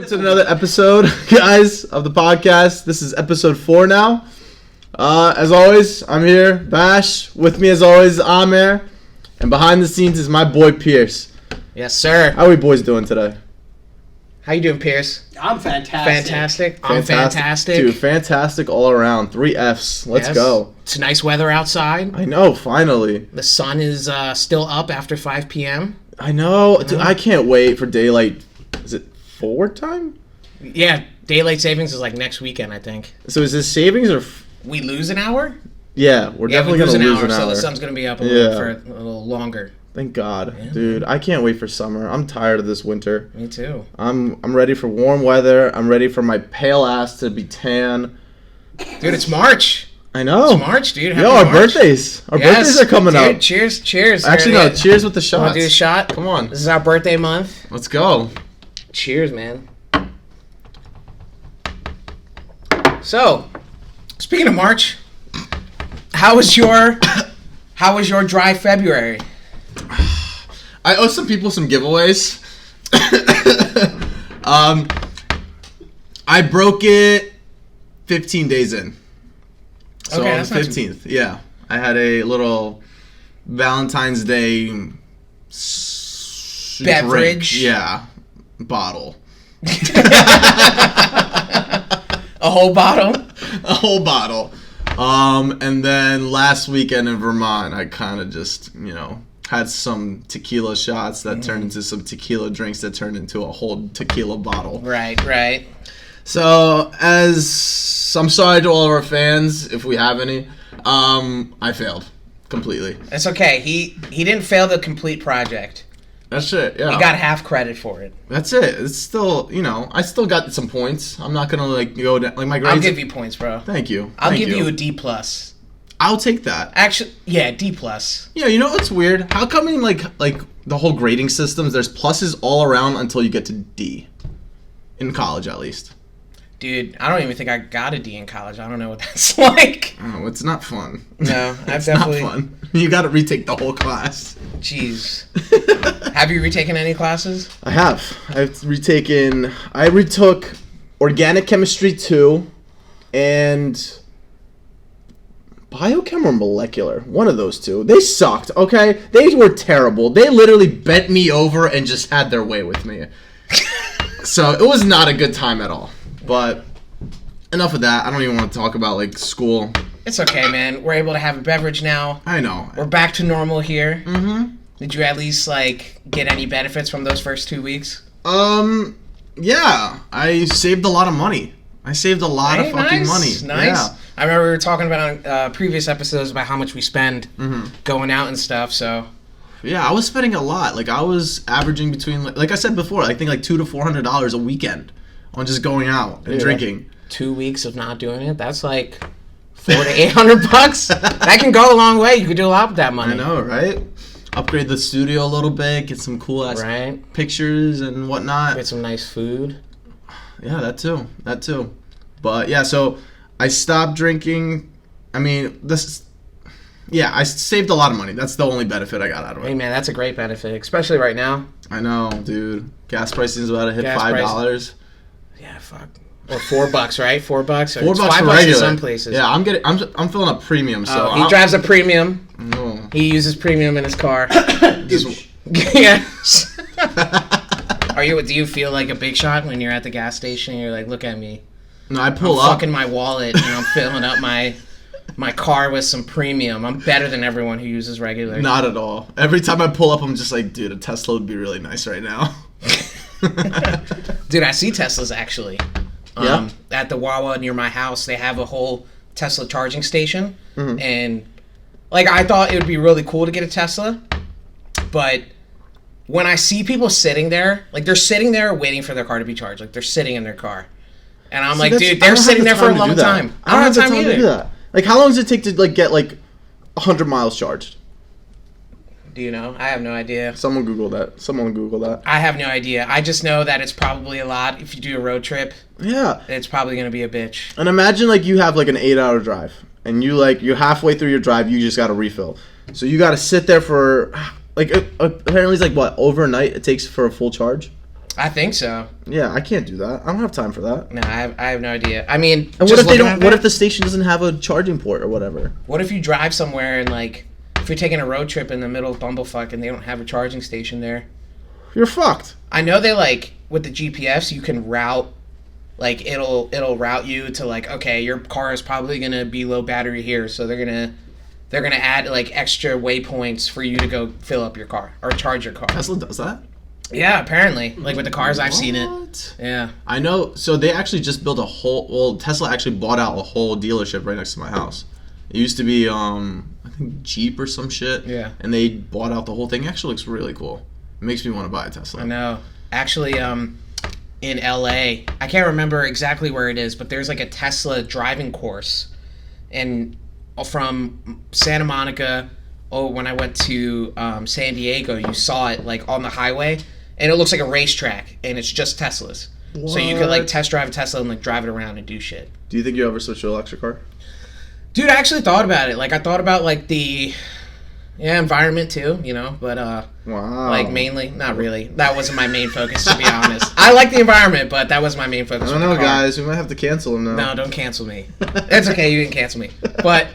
to another episode, guys, of the podcast. This is episode 4 now. As always, I'm here, Bash. With me, as always, Amer. And behind the scenes is my boy, Pierce. Yes, sir. How are we boys doing today? How you doing, Pierce? I'm fantastic. I'm fantastic. Dude, fantastic all around. 3 Fs. Let's go. It's nice weather outside. I know, finally. The sun is still up after 5 p.m. I know. Dude, I can't wait for daylight. Is it forward time? Yeah, daylight savings is like next weekend, I think. So is this savings or... We lose an hour? Yeah, we're definitely going to lose an hour. So the sun's going to be up a little longer. Thank God. Yeah. Dude, I can't wait for summer. I'm tired of this winter. Me too. I'm ready for warm weather. I'm ready for my pale ass to be tan. Dude, it's March. I know. It's March, dude. Happy March. Birthdays. Our birthdays are coming up. Cheers. Actually, no. Cheers with the shots. Want to do a shot? Come on. This is our birthday month. Let's go. Cheers, man. So, speaking of March, how was your dry February? I owe some people some giveaways. I broke it 15 days in. So okay, on that's the 15th, yeah. I had a little Valentine's Day beverage. Drink. Yeah. Bottle. A whole bottle? A whole bottle. And then last weekend in Vermont, I kind of just, had some tequila shots that turned into some tequila drinks that turned into a whole tequila bottle. Right. So, I'm sorry to all of our fans, if we have any, I failed completely. It's okay. He didn't fail the complete project. That's it, yeah. He got half credit for it. That's it. It's still, I still got some points. I'm not going to, go down. Like, my grades... I'll give you points, bro. Thank you. I'll give you a D+. I'll take that. Actually, yeah, D+. Yeah, you know what's weird? How come in, like the whole grading systems, there's pluses all around until you get to D? In college, at least. Dude, I don't even think I got a D in college. I don't know what that's like. Oh, it's not fun. No, it's not fun. You got to retake the whole class. Jeez. Have you retaken any classes? I have. I retook Organic Chemistry 2 and Biochem or Molecular. One of those two. They sucked, okay? They were terrible. They literally bent me over and just had their way with me. So it was not a good time at all. But enough of that. I don't even want to talk about, school. It's okay, man. We're able to have a beverage now. I know. We're back to normal here. Mm-hmm. Did you at least, get any benefits from those first 2 weeks? Yeah. I saved a lot of money. I saved a lot of fucking money. Nice. Yeah. I remember we were talking about on previous episodes about how much we spend going out and stuff, so... Yeah, I was spending a lot. I was averaging between, like I said before, I think $200 to $400 a weekend on just going out and drinking. 2 weeks of not doing it, that's $400 to $800. That can go a long way. You could do a lot with that money. I know, right? Upgrade the studio a little bit, get some cool ass pictures and whatnot. Get some nice food. Yeah, that too. But yeah, so I stopped drinking. I mean, I saved a lot of money. That's the only benefit I got out of it. Hey man, that's a great benefit, especially right now. I know, dude. Gas pricing is about to hit $5. Yeah, fuck. Or $4, right? $4 or $4 $5 for regular. in some places. Yeah, I'm filling up premium. So he drives a premium. Oh. He uses premium in his car. Yes. Do you feel like a big shot when you're at the gas station and you're like, look at me? No, I pull I'm up. fucking my wallet and I'm filling up my car with some premium. I'm better than everyone who uses regular. Not at all. Every time I pull up, I'm just like, dude, a Tesla would be really nice right now. Dude, I see Teslas actually. Yeah. At the Wawa near my house, they have a whole Tesla charging station. Mm-hmm. And I thought it would be really cool to get a Tesla. But when I see people sitting there, they're sitting there waiting for their car to be charged. They're sitting in their car. And I'm dude, they're sitting there for a long time. I don't have time to do that. How long does it take to get 100 miles charged? Do you know? I have no idea. Someone Google that. I have no idea. I just know that it's probably a lot. If you do a road trip, yeah, it's probably going to be a bitch. And imagine you have an 8-hour drive, and you're halfway through your drive, you just got to refill. So you got to sit there for apparently it's overnight it takes for a full charge. I think so. Yeah, I can't do that. I don't have time for that. No, I have no idea. I mean, and what if they don't? What if the station doesn't have a charging port or whatever? What if you drive somewhere and like, if you're taking a road trip in the middle of Bumblefuck and they don't have a charging station there? You're fucked. I know they like with the GPS you can route, like it'll route you to like, okay, your car is probably gonna be low battery here, so they're gonna add like extra waypoints for you to go fill up your car or charge your car. Tesla does that? Yeah, apparently. Like with the cars, I've seen it. Yeah. I know. So they actually just built a whole. Well, Tesla actually bought out a whole dealership right next to my house. It used to be, I think Jeep or some shit. Yeah. And they bought out the whole thing. It actually looks really cool. It makes me want to buy a Tesla. I know. Actually, in LA, I can't remember exactly where it is, but there's like a Tesla driving course, and from Santa Monica. Oh, when I went to San Diego, you saw it like on the highway, and it looks like a racetrack, and it's just Teslas. What? So you could like test drive a Tesla and like drive it around and do shit. Do you think you ever switch to an electric car? Dude, I actually thought about it. Like I thought about like the environment too, you know, but wow. Like mainly, not really. That wasn't my main focus, to be honest. I like the environment, but that was my main focus. I don't know, guys. We might have to cancel him now. No, don't cancel me. It's okay. You can cancel me, but.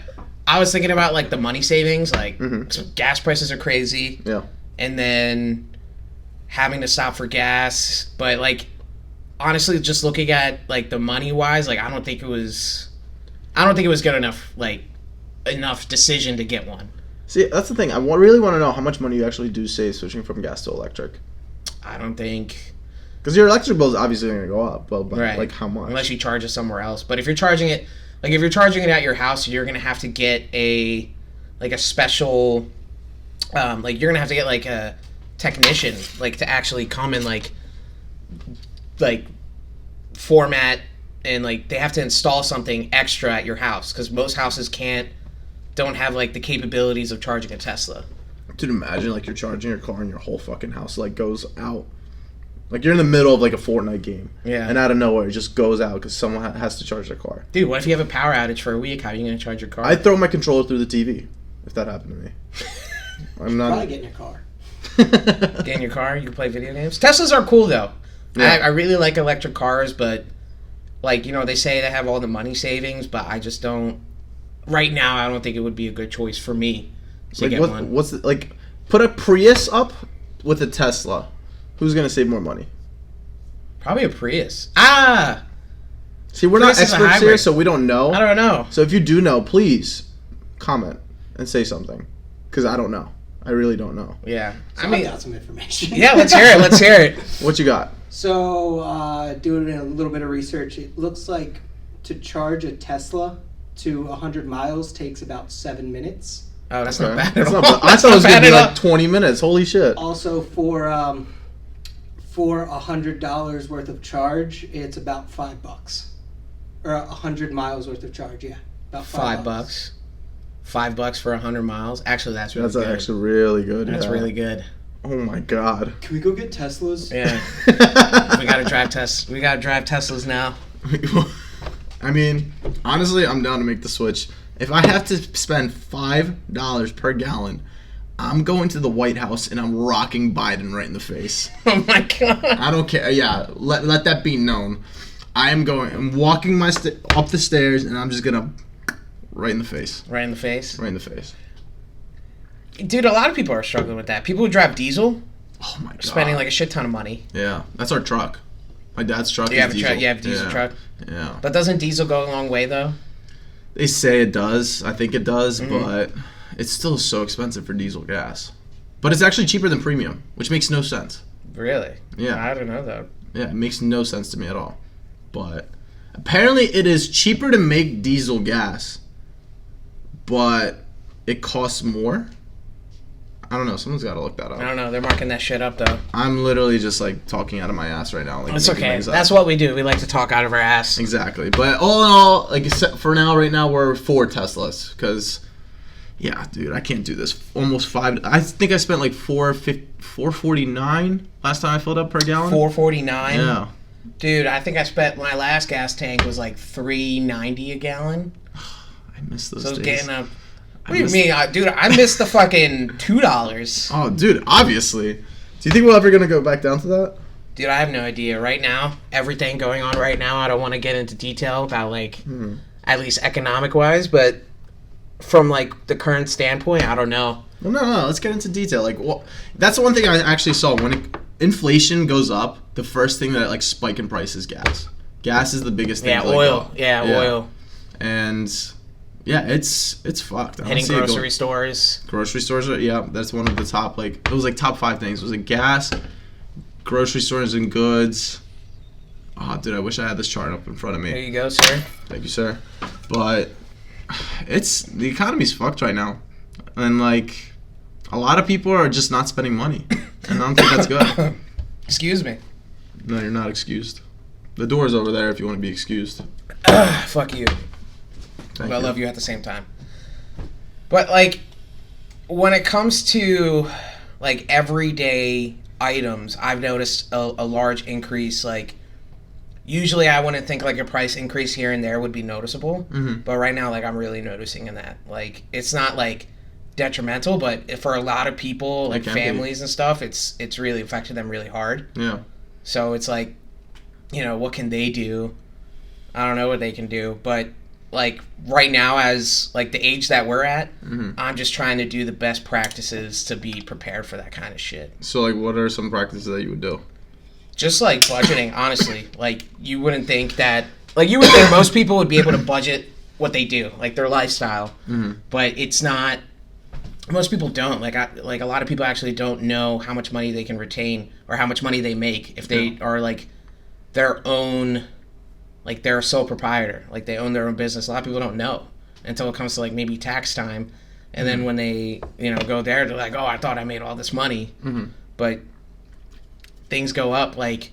I was thinking about like the money savings, like gas prices are crazy. Yeah. And then having to stop for gas, but like honestly just looking at like the money wise, like I don't think it was good enough, like enough decision to get one. See, that's the thing. I really want to know how much money you actually do save switching from gas to electric. I don't think, because your electric bill is obviously going to go up, but right. Like how much? Unless you charge it somewhere else. But if you're charging it at your house, you're gonna have to get a special, like you're gonna have to get like a technician, like to actually come and like format and like they have to install something extra at your house because most houses don't have like the capabilities of charging a Tesla. Dude, imagine like you're charging your car and your whole fucking house like goes out. Like, you're in the middle of, like, a Fortnite game. Yeah. And out of nowhere, it just goes out because someone has to charge their car. Dude, what if you have a power outage for a week? How are you going to charge your car? I'd throw my controller through the TV if that happened to me. I'm not... Probably get in your car. Get in your car? You can play video games? Teslas are cool, though. Yeah. I really like electric cars, but, like, you know, they say they have all the money savings, but I just don't... Right now, I don't think it would be a good choice for me to get one. What's the, like, put a Prius up with a Tesla. Who's going to save more money? Probably a Prius. Ah! See, we're Prius not experts here, so we don't know. I don't know. So if you do know, please comment and say something. Because I don't know. I really don't know. Yeah. So I got some information. Yeah, let's hear it. Let's hear it. What you got? So, doing a little bit of research, it looks like to charge a Tesla to 100 miles takes about 7 minutes. Oh, that's not bad at all. I thought it was going to be like 20 minutes. Holy shit. Also, for $100 worth of charge, it's about $5. Or 100 miles worth of charge, yeah. About $5. $5 for 100 miles. Actually, that's really good. That's actually really good. That's really good. Oh my god. Can we go get Teslas? Yeah. We gotta drive Teslas now. I mean, honestly, I'm down to make the switch. If I have to spend $5 per gallon, I'm going to the White House and I'm rocking Biden right in the face. Oh my god. I don't care. Yeah, let that be known. I'm walking up the stairs and I'm just gonna right in the face. Right in the face? Right in the face. Dude, a lot of people are struggling with that. People who drive diesel, oh my god, spending like a shit ton of money. Yeah, that's our truck. My dad's truck you is diesel. You have a diesel truck? Yeah. But doesn't diesel go a long way, though? They say it does. I think it does, but it's still so expensive for diesel gas. But it's actually cheaper than premium, which makes no sense. Really? Yeah. I don't know, though. Yeah, it makes no sense to me at all. But apparently it is cheaper to make diesel gas, but it costs more. I don't know. Someone's got to look that up. I don't know. They're marking that shit up, though. I'm literally just, like, talking out of my ass right now. Like, it's okay. That's what we do. We like to talk out of our ass. Exactly. But all in all, like, for now, right now, we're for Teslas. Because, yeah, dude, I can't do this. Almost $5. I think I spent, like, $4.49 last time I filled up per gallon. $4.49? Yeah. Dude, I think I spent, my last gas tank was, like, $3.90 a gallon. I miss those days. So days. getting up. What do you mean? Dude, I missed the fucking $2. Oh, dude, obviously. Do you think we're ever going to go back down to that? Dude, I have no idea. Right now, everything going on right now, I don't want to get into detail about, like, at least economic-wise, but from, like, the current standpoint, I don't know. Well, no. Let's get into detail. Like, well, that's the one thing I actually saw. When inflation goes up, the first thing that, like, spike in price is gas. Gas is the biggest thing. Yeah, to, like, oil. go. Yeah, oil. And, yeah, it's fucked. Hitting grocery stores. Grocery stores, that's one of the top, like, it was, like, top 5 things. It was, like, gas, grocery stores and goods. Oh, dude, I wish I had this chart up in front of me. There you go, sir. Thank you, sir. But the economy's fucked right now. And, like, a lot of people are just not spending money. And I don't think that's good. Excuse me. No, you're not excused. The door's over there if you want to be excused. Fuck you. Thank But I you. love you at the same time. But, like, when it comes to, like, everyday items, I've noticed a large increase. Like, usually I wouldn't think, like, a price increase here and there would be noticeable. Mm-hmm. But right now, like, I'm really noticing in that. Like, it's not, like, detrimental, but for a lot of people, like, families and stuff, it's really affected them really hard. Yeah. So it's like, you know, what can they do? I don't know what they can do, but like right now, as like the age that we're at, I'm just trying to do the best practices to be prepared for that kind of shit. So, like, what are some practices that you would do? Just like budgeting, honestly. Like, you wouldn't think that, like, you would think most people would be able to budget what they do, like their lifestyle, but it's not. Most people don't. Like, a lot of people actually don't know how much money they can retain or how much money they make if they are like their own, like, they're a sole proprietor, like they own their own business. A lot of people don't know until it comes to, like, maybe tax time, and then when they, you know, go there, they're like, oh, I thought I made all this money, but things go up, like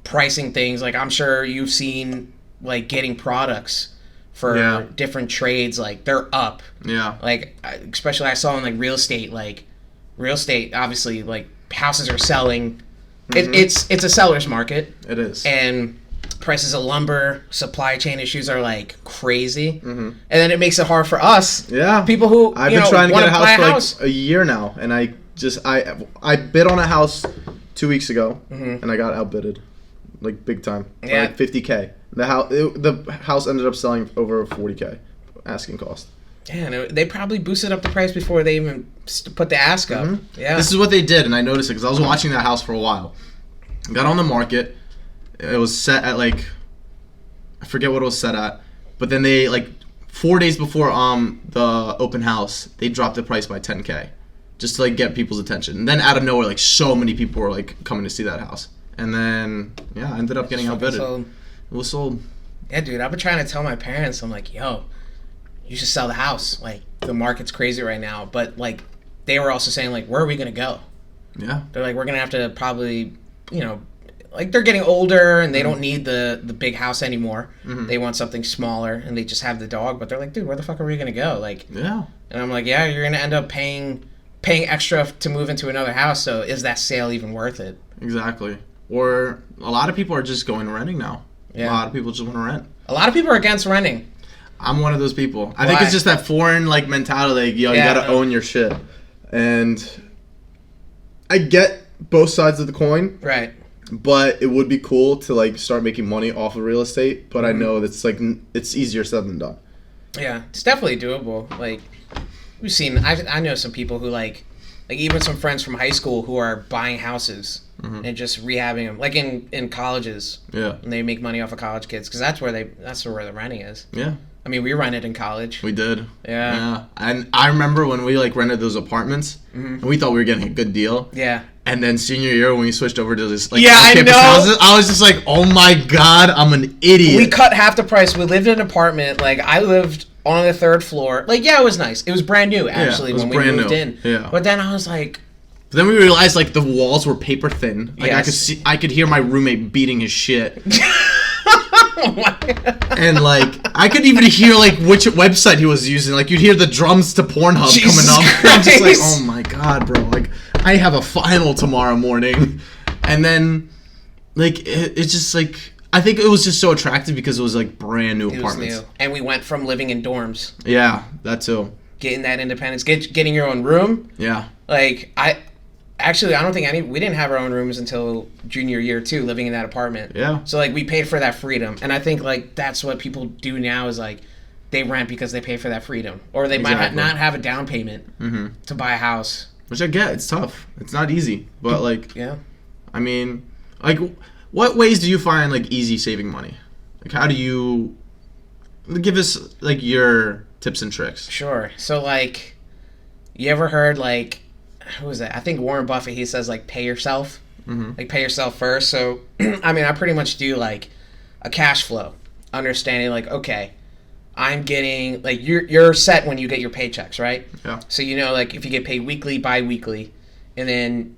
pricing things. Like, I'm sure you've seen, like, getting products for different trades, like, they're up. Yeah. Like, especially I saw in, like, real estate, obviously, like, houses are selling. It's a seller's market. It is. And prices of lumber, supply chain issues are, like, crazy. And then it makes it hard for us. Yeah. People who, I've you been know, trying to get a buy house for, like, a year now, and I bid on a house 2 weeks ago, and I got outbidded, like, big time. Yeah. Like $50K. The house ended up selling for over $40K asking cost. Yeah, and they probably boosted up the price before they even put the ask up. Yeah. This is what they did, and I noticed it because I was watching that house for a while. Got on the market. It was set at, like, I forget what it was set at, but then they, like, 4 days before the open house, they dropped the price by $10K just to, like, get people's attention. And then out of nowhere, like, so many people were, like, coming to see that house. And then, I ended up getting outbidded. It was sold. Yeah, dude, I've been trying to tell my parents, I'm like, yo, you should sell the house. Like, the market's crazy right now. But, like, they were also saying, like, where are we going to go? Yeah. They're like, we're going to have to probably, you know, like, they're getting older and they don't need the big house anymore. They want something smaller and they just have the dog. But they're like, dude, where the fuck are we going to go? Like, yeah. And I'm like, yeah, you're going to end up paying extra to move into another house. So is that sale even worth it? Exactly. Or a lot of people are just going renting now. Yeah. A lot of people just want to rent. A lot of people are against renting. I'm one of those people. I think it's just that foreign, like, mentality. Like, yo, you gotta own your shit. And I get both sides of the coin. Right. But it would be cool to, like, start making money off of real estate. But I know that's, like, it's easier said than done. Yeah, it's definitely doable. Like, we've seen, I know some people who, like even some friends from high school who are buying houses and just rehabbing them, like in colleges. Yeah. And they make money off of college kids because that's where the renting is. Yeah. I mean, we rented in college. We did. Yeah. And I remember when we, like, rented those apartments, and we thought we were getting a good deal. Yeah. And then senior year, when we switched over to this, like, I campus know. houses, I was just like, oh my God, I'm an idiot. We cut half the price. We lived in an apartment. Like, I lived on the 3rd floor. Like, yeah, it was nice. It was brand new, actually, when we moved in. Yeah. But then I was like... But then we realized, like, the walls were paper thin. Like, Yes. I could hear my roommate beating his shit. Oh my God. And, like, I could even hear, like, which website he was using. Like, you'd hear the drums to Pornhub Jesus coming up. I'm just like, Christ. oh my God, bro. Like, I have a final tomorrow morning. And then, like, it's just, like, I think it was just so attractive because it was, like, brand new apartments. It was new. And we went from living in dorms. Yeah, that too. Getting that independence. Getting your own room. Yeah. Like, Actually, I don't think we didn't have our own rooms until junior year too, living in that apartment. Yeah. So like we paid for that freedom, and I think like that's what people do now is like they rent because they pay for that freedom, or they might not have a down payment to buy a house. Which I get, it's tough. It's not easy, but like, yeah. I mean, like, what ways do you find like easy saving money? Like, how do you give us like your tips and tricks? Sure. So like, you ever heard like, who was that? I think Warren Buffett. He says like, pay yourself, like pay yourself first. So I mean, I pretty much do like a cash flow, understanding like, okay, I'm getting like you're set when you get your paychecks, right? Yeah. So you know like if you get paid weekly, bi-weekly, and then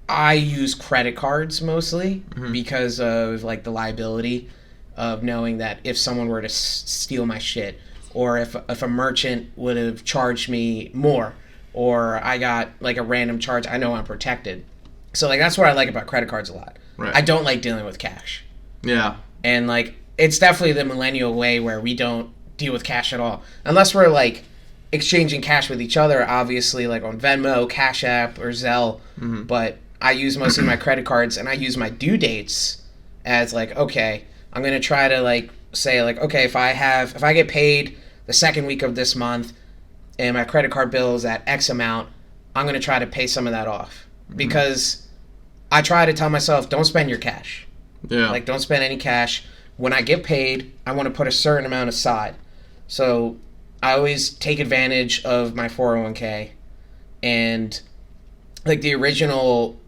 I use credit cards mostly because of like the liability of knowing that if someone were to steal my shit, or if a merchant would have charged me more, or I got like a random charge, I know I'm protected. So like that's what I like about credit cards a lot. Right. I don't like dealing with cash. Yeah. And like it's definitely the millennial way where we don't deal with cash at all. Unless we're like exchanging cash with each other, obviously like on Venmo, Cash App, or Zelle. But I use mostly my credit cards, and I use my due dates as like, okay, I'm going to try to like say like, okay, if I get paid the second week of this month and my credit card bill is at X amount, I'm going to try to pay some of that off. Because I try to tell myself, don't spend your cash. Yeah. Like, don't spend any cash. When I get paid, I want to put a certain amount aside. So I always take advantage of my 401k. And like the original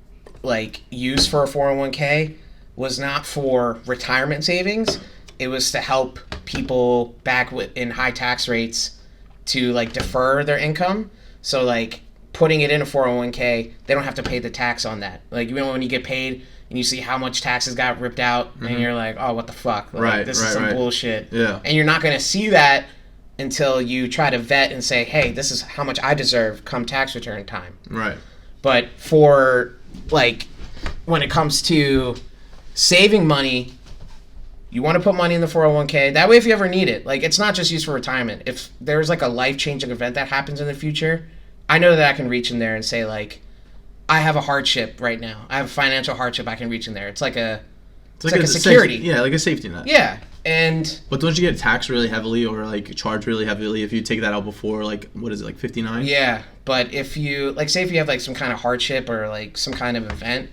like use for a 401k was not for retirement savings. It was to help people back in high tax rates to like defer their income. So like putting it in a 401k, they don't have to pay the tax on that. Like, you know, when you get paid and you see how much taxes got ripped out, and you're like, oh, what the fuck? Like, this is some bullshit. Yeah. And you're not going to see that until you try to vet and say, hey, this is how much I deserve come tax return time. Right. But for, like, when it comes to saving money, you want to put money in the 401k. That way, if you ever need it, like, it's not just used for retirement. If there's, like, a life-changing event that happens in the future, I know that I can reach in there and say, like, I have a hardship right now. I have a financial hardship. I can reach in there. It's like a security. Yeah, like a safety net. Yeah. But don't you get taxed really heavily or like charged really heavily if you take that out before, like, what is it, like 59? Yeah, but if you, like, say if you have like some kind of hardship or like some kind of event,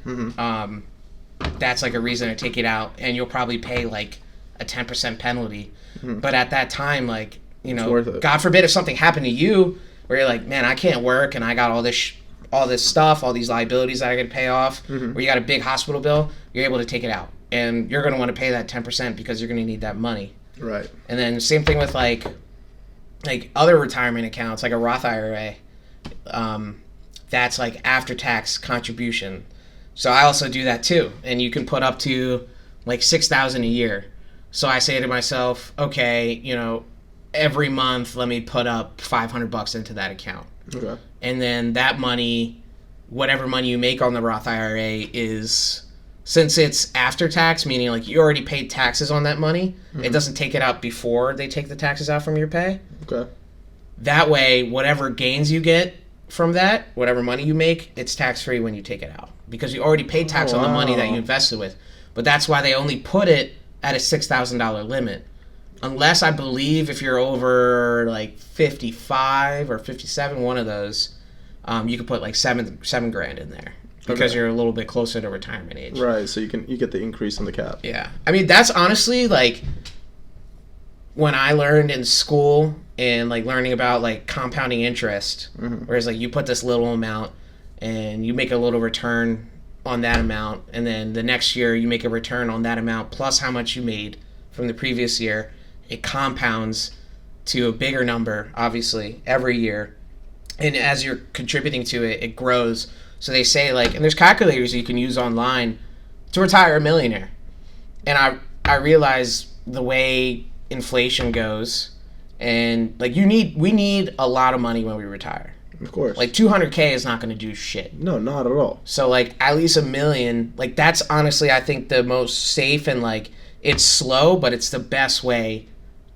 that's like a reason to take it out, and you'll probably pay like a 10% penalty. But at that time, like, you know, God forbid if something happened to you where you're like, man, I can't work and I got all this stuff, all these liabilities that I got to pay off, or you got a big hospital bill, you're able to take it out. And you're going to want to pay that 10% because you're going to need that money. Right. And then same thing with like other retirement accounts, like a Roth IRA. That's like after-tax contribution. So I also do that too. And you can put up to like $6,000 a year. So I say to myself, okay, you know, every month let me put up $500 into that account. Okay. And then that money, whatever money you make on the Roth IRA is, since it's after tax, meaning like you already paid taxes on that money, it doesn't take it out before they take the taxes out from your pay. Okay. That way, whatever gains you get from that, whatever money you make, it's tax-free when you take it out. Because you already paid tax on the money that you invested with. But that's why they only put it at a $6,000 limit. Unless, I believe, if you're over like 55 or 57, one of those, you can put like seven grand in there. Because you're a little bit closer to retirement age. Right, so you get the increase on the cap. Yeah. I mean, that's honestly, like, when I learned in school and, like, learning about, like, compounding interest, whereas, like, you put this little amount and you make a little return on that amount, and then the next year you make a return on that amount plus how much you made from the previous year, it compounds to a bigger number, obviously, every year. And as you're contributing to it, it grows. So they say, like, and there's calculators you can use online to retire a millionaire. And I realize the way inflation goes, and like we need a lot of money when we retire. Of course. Like $200K is not going to do shit. No, not at all. So like at least $1 million, like that's honestly I think the most safe, and like it's slow, but it's the best way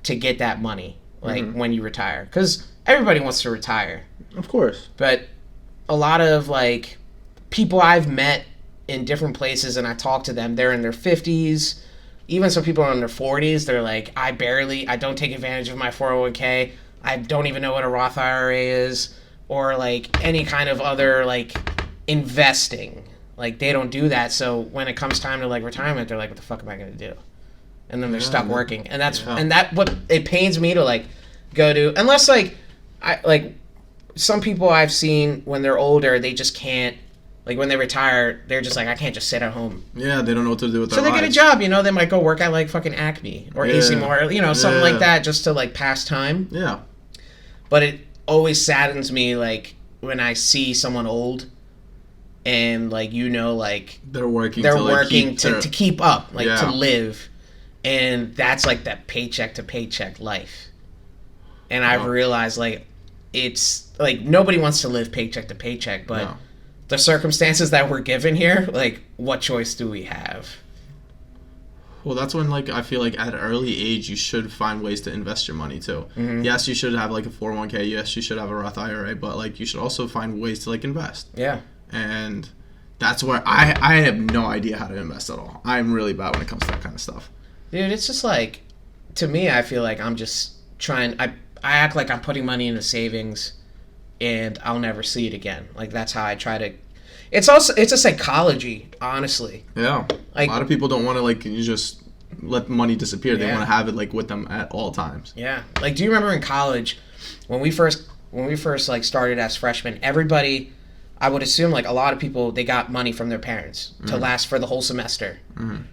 to get that money, like when you retire, because everybody wants to retire. Of course. But a lot of like people I've met in different places and I talk to them, they're in their 50s. Even some people are in their 40s. They're like, I don't take advantage of my 401k. I don't even know what a Roth IRA is, or like any kind of other like investing. Like they don't do that. So when it comes time to like retirement, they're like, what the fuck am I going to do? And then they're stuck working. And what it pains me to like go to, unless like some people I've seen when they're older, they just can't, like when they retire, they're just like, I can't just sit at home. Yeah, they don't know what to do with their lives. So they lives. get a job, they might go work at like fucking Acme or AC Moore, something like that just to like pass time. Yeah. But it always saddens me like when I see someone old and like, like they're working to keep up, like to live. And that's like that paycheck to paycheck life. And I've realized like it's like nobody wants to live paycheck to paycheck, but the circumstances that we're given here, like what choice do we have? Well, that's when like I feel like at an early age you should find ways to invest your money too. Mm-hmm. Yes, you should have like a 401k. Yes, you should have a Roth IRA, but like you should also find ways to like invest. Yeah. And that's where I have no idea how to invest at all. I'm really bad when it comes to that kind of stuff. Dude, it's just like, to me, I feel like I'm just trying. I act like I'm putting money into savings, and I'll never see it again. Like that's how I try to. It's a psychology, honestly. Yeah, like a lot of people don't want to like you just let money disappear. They want to have it like with them at all times. Yeah, like do you remember in college when we first like started as freshmen? Everybody, I would assume like a lot of people, they got money from their parents to last for the whole semester. Mm-hmm.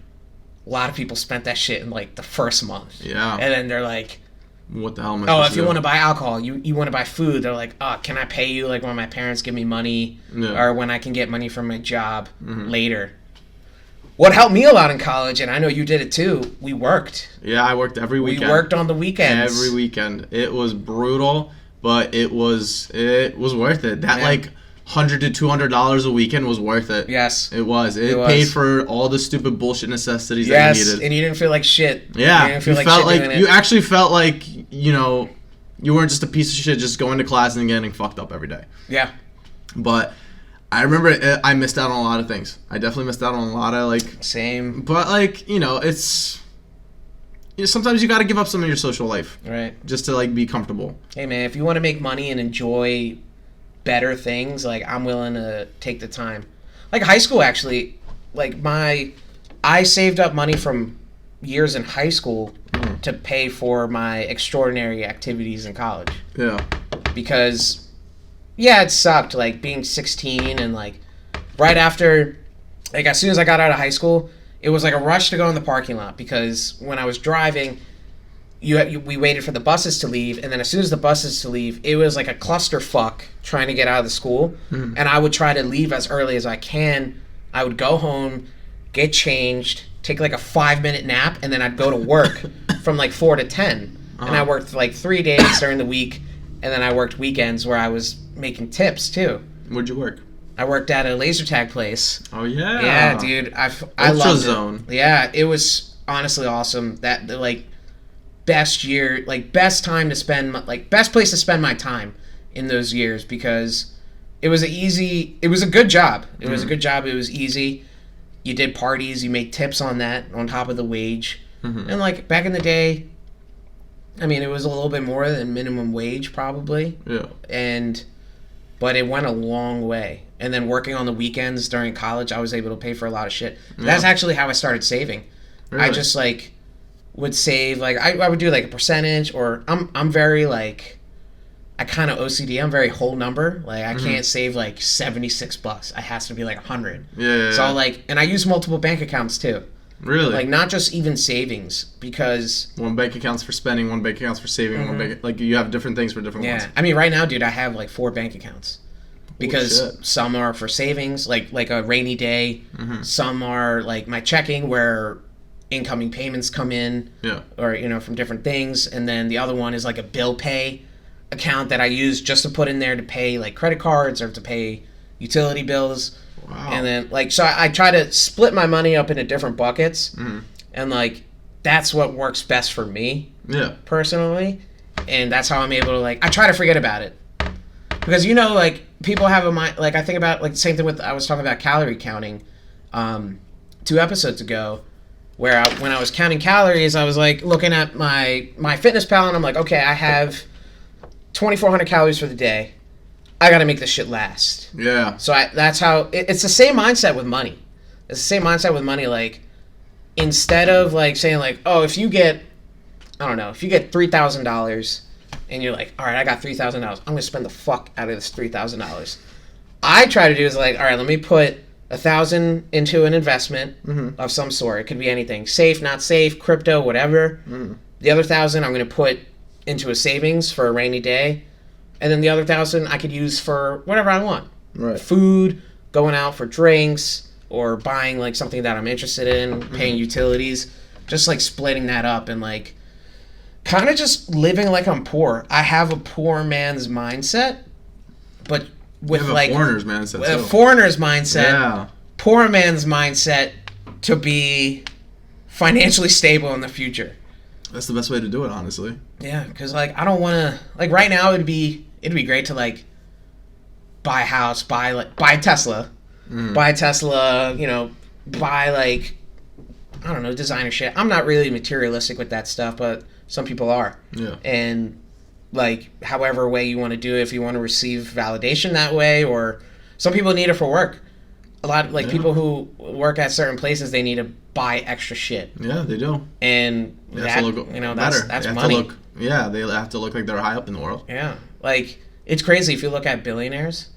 A lot of people spent that shit in like the first month. Yeah. And then they're like, what the hell am I supposed if you want to buy alcohol, you want to buy food, they're like, can I pay you like when my parents give me money or when I can get money from my job later? What helped me a lot in college, and I know you did it too, we worked. Yeah, I worked every weekend. We worked on the weekends. Every weekend. It was brutal, but it was worth it. That like $100 to $200 a weekend was worth it. Yes. It was. It paid for all the stupid bullshit necessities that you needed. And you didn't feel like shit. Yeah. You didn't feel like shit doing it. You actually felt like, you weren't just a piece of shit just going to class and getting fucked up every day. Yeah. But I remember I missed out on a lot of things. I definitely missed out on a lot of like... Same. But like, it's... sometimes you got to give up some of your social life. Right. Just to like be comfortable. Hey man, if you want to make money and enjoy better things, like I'm willing to take the time. Like high school, actually, like I saved up money from years in high school to pay for my extraordinary activities in college. Yeah. Because it sucked like being 16 and like right after, like as soon as I got out of high school, it was like a rush to go in the parking lot because when I was driving, we waited for the buses to leave, and then as soon as the buses to leave, it was like a clusterfuck trying to get out of the school. And I would try to leave as early as I can. I would go home, get changed, take like a 5-minute nap, and then I'd go to work from like 4 to 10. And I worked like 3 days during the week, and then I worked weekends where I was making tips too. Where'd you work? I worked at a laser tag place. Oh yeah. Yeah, dude. I loved it. Yeah, it was honestly awesome. That like best year, like best time to spend, like best place to spend my time in those years because it was a good job. It was a good job. It was easy. You did parties. You made tips on that on top of the wage. And like back in the day, I mean, it was a little bit more than minimum wage probably. Yeah. But it went a long way. And then working on the weekends during college, I was able to pay for a lot of shit. Yeah. That's actually how I started saving. Really? I just like would save like I would do like a percentage, or I'm very like, I kind of OCD. I'm very whole number. Like I can't save like $76. It has to be like 100. Yeah. So like, and I use multiple bank accounts too. Really? Like not just even savings, because one bank account's for spending, one bank account's for saving, one bank, like you have different things for different ones. Yeah. I mean, right now, dude, I have like 4 bank accounts. Because some are for savings, like a rainy day. Some are like my checking where incoming payments come in, or from different things. And then the other one is like a bill pay account that I use just to put in there to pay like credit cards or to pay utility bills. Wow. And then like so I try to split my money up into different buckets, and like that's what works best for me. Personally, and that's how I'm able to like I try to forget about it because like people have a mind, like I think about like the same thing with, I was talking about calorie counting 2 episodes ago, where when I was counting calories, I was like looking at my fitness pal and I'm like, okay, I have 2,400 calories for the day. I got to make this shit last. Yeah. So that's how, it's the same mindset with money. It's the same mindset with money. Like, instead of like saying like, oh, if you get $3,000 and you're like, all right, I got $3,000. I'm going to spend the fuck out of this $3,000. I try to do is like, all right, let me put 1,000 into an investment of some sort. It could be anything. Safe, not safe, crypto, whatever. The other 1,000 I'm going to put into a savings for a rainy day. And then the other 1,000 I could use for whatever I want. Right. Food, going out for drinks, or buying like something that I'm interested in, paying utilities. Just like splitting that up and like kind of just living like I'm poor. I have a poor man's mindset, but with like foreigner's mindset. A foreigner's mindset. Yeah. Poor man's mindset to be financially stable in the future. That's the best way to do it, honestly. Yeah, because like I don't want to, like right now it'd be great to like buy a house, buy Tesla, buy Tesla, you know, buy like, I don't know, designer shit. I'm not really materialistic with that stuff, but some people are. Yeah. And like however way you want to do it, if you want to receive validation that way, or some people need it for work. A lot of like people who work at certain places, they need to buy extra shit. Yeah, they do. And they that, have to look you know, better. that's they have money. To look, they have to look like they're high up in the world. Yeah, like it's crazy if you look at billionaires.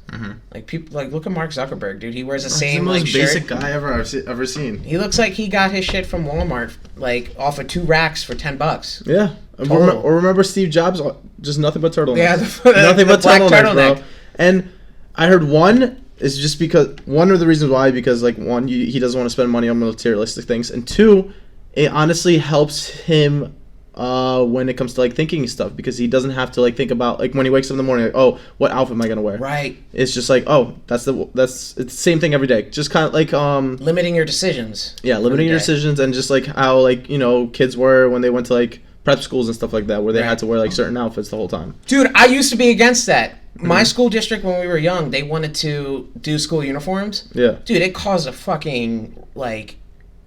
Like people, like look at Mark Zuckerberg, dude. He wears the same He's the most like basic shirt. guy ever seen. He looks like he got his shit from Walmart, like off of 2 racks for $10. Yeah. Or remember Steve Jobs? Just nothing but turtlenecks. Yeah, nothing but black turtlenecks, bro. And I heard one is just because one of the reasons why, because like one, he doesn't want to spend money on materialistic things, and 2, it honestly helps him when it comes to like thinking stuff, because he doesn't have to like think about like when he wakes up in the morning, like, oh, what outfit am I gonna wear? Right. It's just like, oh, it's the same thing every day. Just kind of like limiting your decisions. Yeah, limiting your decisions, and just like how like, you know, kids were when they went to like prep schools and stuff like that, where they had to wear like certain outfits the whole time. Dude, I used to be against that. My school district, when we were young, they wanted to do school uniforms. Yeah. Dude, it caused a fucking like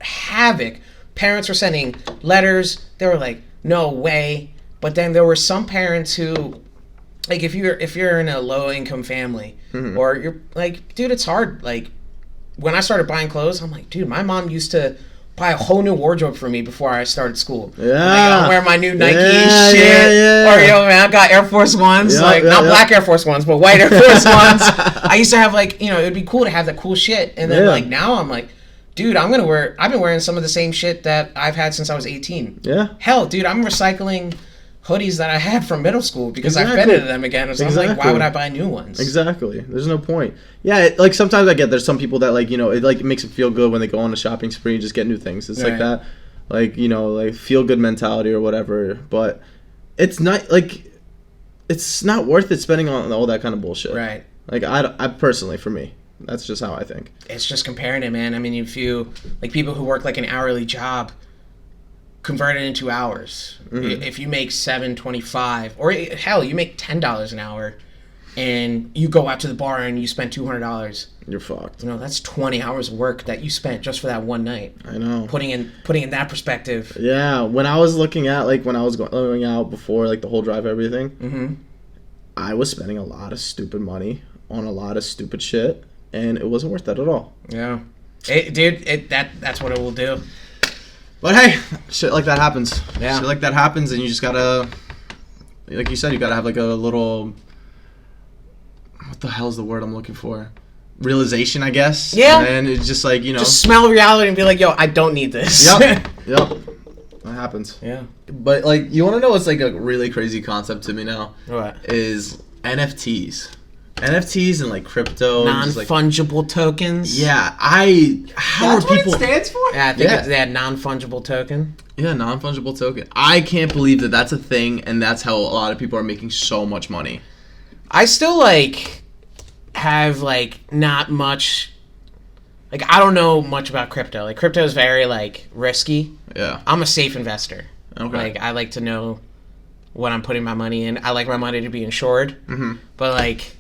havoc. Parents were sending letters. They were like, no way. But then there were some parents who, like, if you're in a low income family, or you're like, dude, it's hard. Like, when I started buying clothes, I'm like, dude, my mom used to buy a whole new wardrobe for me before I started school. Yeah. Like, I'll wear my new Nike shit. Yeah. Or, yo, man, I got Air Force Ones. Not black Air Force Ones, but white Air Force Ones. I used to have, like, you know, it'd be cool to have that cool shit. And then, like, now I'm like, dude, I've been wearing some of the same shit that I've had since I was 18. Yeah. Hell, dude, I'm recycling hoodies that I had from middle school because I fitted them again. So I'm like, why would I buy new ones? Exactly. There's no point. Yeah, like sometimes I get there's some people that like, you know, it like makes them feel good when they go on a shopping spree and just get new things. It's like that, like, you know, like feel good mentality or whatever. But it's not like, it's not worth it spending on all that kind of bullshit. Right. Like I personally, for me, that's just how I think. It's just comparing it, man. I mean, if you like people who work like an hourly job, convert it into hours. If you make $7.25, or hell, you make $10 an hour, and you go out to the bar and you spend $200, you're fucked. You know, that's 20 hours of work that you spent just for that one night. I know. Putting in that perspective. Yeah, when I was looking at like when I was going out before like the whole drive everything, I was spending a lot of stupid money on a lot of stupid shit, and it wasn't worth that at all. Yeah, that's what it will do. But hey, shit like that happens. Yeah. Shit like that happens, and you just gotta, like you said, you gotta have like a little, what the hell is the word I'm looking for? Realization, I guess. Yeah. And then it's just like, you know. Just smell reality and be like, yo, I don't need this. Yep. That happens. Yeah. But like, you want to know what's like a really crazy concept to me now? What? Is NFTs. NFTs and like crypto, non-fungible like, tokens. Yeah, how That's are people? what it stands for? Yeah, I think they had non-fungible token. Yeah, non-fungible token. I can't believe that that's a thing, and that's how a lot of people are making so much money. I still like have like not much. Like I don't know much about crypto. Like crypto is very like risky. Yeah. I'm a safe investor. Okay. Like I like to know what I'm putting my money in. I like my money to be insured. But like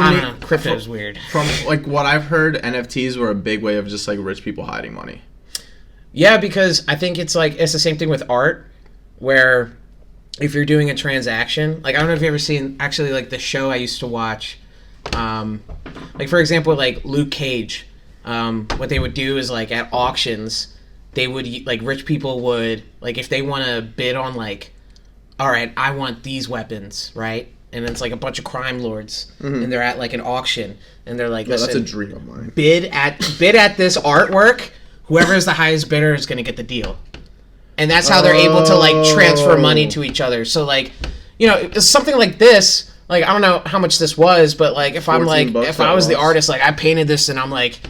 I don't know. Crypto is weird. From like what I've heard, NFTs were a big way of just like rich people hiding money. Yeah, because I think it's like it's the same thing with art, where if you're doing a transaction, like I don't know if you've ever seen actually like the show I used to watch, like for example like Luke Cage, what they would do is like at auctions, they would like rich people would like if they want to bid on like, all right, I want these weapons, right? And it's like a bunch of crime lords, and they're at like an auction, and they're like, "Listen, that's a dream of mine. Bid at this artwork. Whoever is the highest bidder is going to get the deal." And that's how they're able to like transfer money to each other. So like, you know, it's something like this. Like I don't know how much this was, but like if I'm like if I was the artist, like I painted this, and I'm like,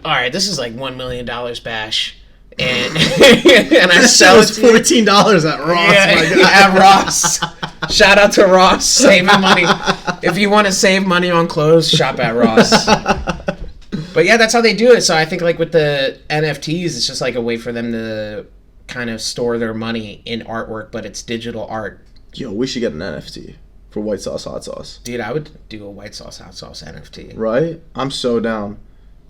all right, this is like $1 million bash. And and I sell it $14 at Ross. Yeah, at Ross. Shout out to Ross, saving money. If you want to save money on clothes, shop at Ross. But yeah, that's how they do it. So I think like with the NFTs, it's just like a way for them to kind of store their money in artwork, but it's digital art. Yo, we should get an NFT for white sauce hot sauce. Dude, I would do a white sauce hot sauce NFT. Right? I'm so down.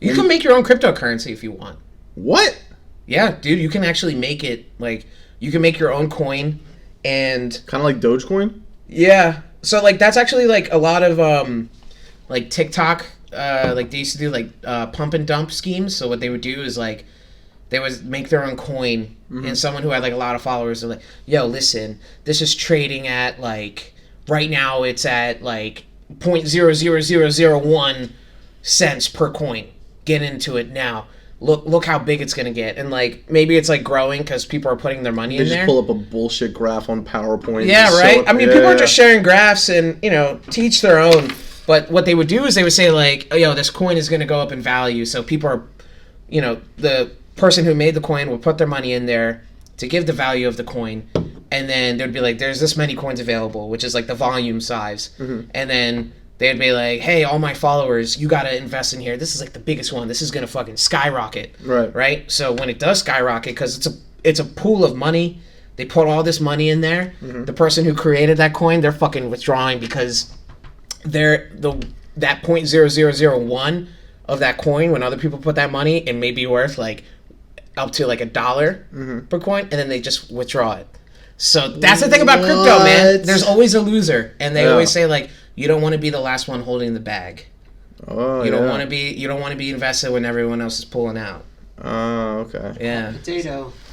You can make your own cryptocurrency if you want. What? Yeah, dude, you can actually make it, like, you can make your own coin, and... Kind of like Dogecoin? Yeah. So, like, that's actually, like, a lot of, like, TikTok, like, they used to do, like, pump and dump schemes. So what they would do is, like, they would make their own coin, and someone who had, like, a lot of followers, they're like, yo, listen, this is trading at, like, right now it's at, like, 0.00001 cents per coin. Get into it now. Look how big it's gonna get, and like maybe it's like growing because people are putting their money in there. They just pull up a bullshit graph on PowerPoint. Yeah, right. I mean, people are just sharing graphs, and you know, teach their own. But what they would do is they would say like, oh, yo, this coin is gonna go up in value, so people are, you know, the person who made the coin will put their money in there to give the value of the coin, and then there'd be like, there's this many coins available, which is like the volume size, and then they'd be like, hey, all my followers, you got to invest in here. This is like the biggest one. This is going to fucking skyrocket. Right? So when it does skyrocket, because it's a pool of money, they put all this money in there. The person who created that coin, they're fucking withdrawing because that 0.0001 of that coin, when other people put that money, it may be worth like up to like $1 per coin, and then they just withdraw it. So that's the thing about crypto, man. There's always a loser, and they always say like, you don't want to be the last one holding the bag. Oh, you don't want to be invested when everyone else is pulling out. Oh, okay. Yeah.